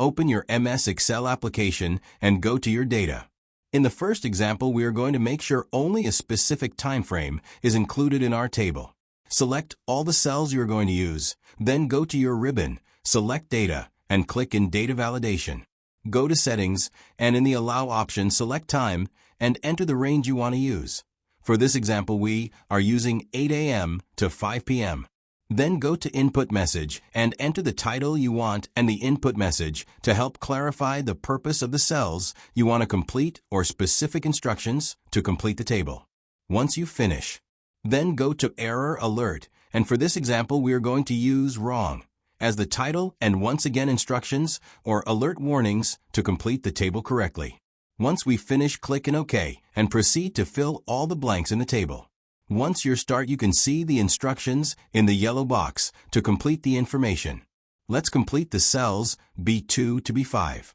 open your MS Excel application and go to your data. In the first example, we are going to make sure only a specific time frame is included in our table. Select all the cells you are going to use, then go to your ribbon, select Data, and click in Data Validation. Go to Settings, and in the Allow option, select Time, and enter the range you want to use. For this example, we are using 8 a.m. to 5 p.m. Then go to Input Message and enter the title you want and the input message to help clarify the purpose of the cells you want to complete or specific instructions to complete the table. Once you finish, then go to Error Alert, and for this example we are going to use Wrong as the title and once again instructions or alert warnings to complete the table correctly. Once we finish, click in OK and proceed to fill all the blanks in the table. Once you start, you can see the instructions in the yellow box to complete the information. Let's complete the cells B2 to B5.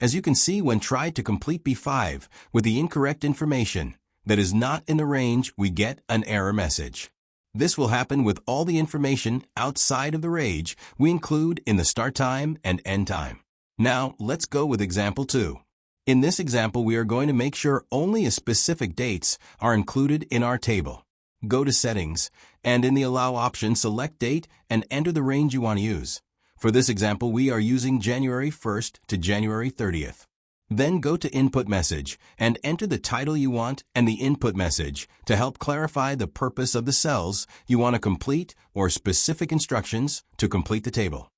As you can see, when tried to complete B5 with the incorrect information that is not in the range, we get an error message. This will happen with all the information outside of the range we include in the start time and end time. Now, let's go with example 2. In this example, we are going to make sure only a specific dates are included in our table. Go to Settings, and in the Allow option, select Date and enter the range you want to use. For this example, we are using January 1st to January 30th. Then go to Input Message and enter the title you want and the input message to help clarify the purpose of the cells you want to complete or specific instructions to complete the table.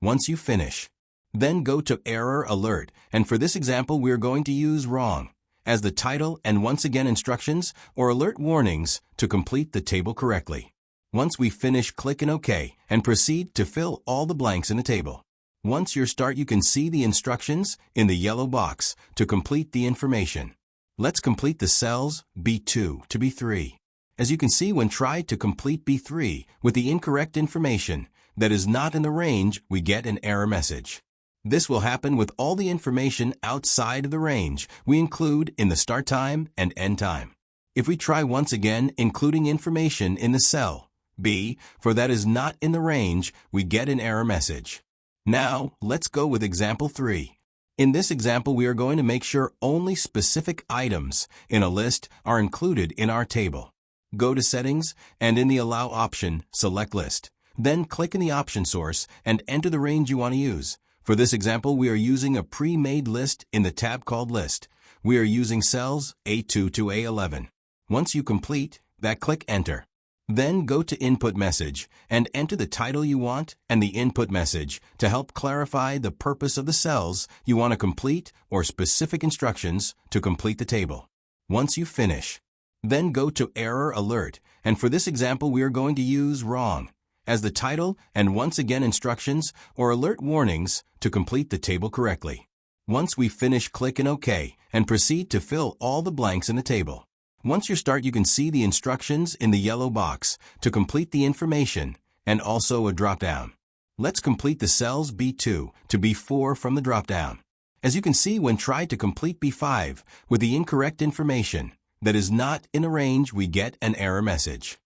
Once you finish, then go to Error Alert, and for this example we are going to use Wrong as the title and once again instructions or alert warnings to complete the table correctly. Once we finish, click in OK and proceed to fill all the blanks in the table. Once you start, you can see the instructions in the yellow box to complete the information. Let's complete the cells B2 to B3. As you can see, when tried to complete B3 with the incorrect information that is not in the range, we get an error message. This will happen with all the information outside of the range we include in the start time and end time. If we try once again, including information in the cell B, for that is not in the range, we get an error message. Now, let's go with example 3. In this example, we are going to make sure only specific items in a list are included in our table. Go to Settings, and in the Allow option, select List. Then click in the option source and enter the range you want to use. For this example, we are using a pre-made list in the tab called List. We are using cells A2 to A11. Once you complete that, click Enter. Then go to Input Message and enter the title you want and the input message to help clarify the purpose of the cells you want to complete or specific instructions to complete the table. Once you finish, then go to Error Alert, and for this example we are going to use Wrong as the title and once again instructions or alert warnings to complete the table correctly. Once we finish, click in OK and proceed to fill all the blanks in the table. Once you start, you can see the instructions in the yellow box to complete the information and also a drop-down. Let's complete the cells B2 to B4 from the drop-down. As you can see, when tried to complete B5 with the incorrect information that is not in a range, we get an error message.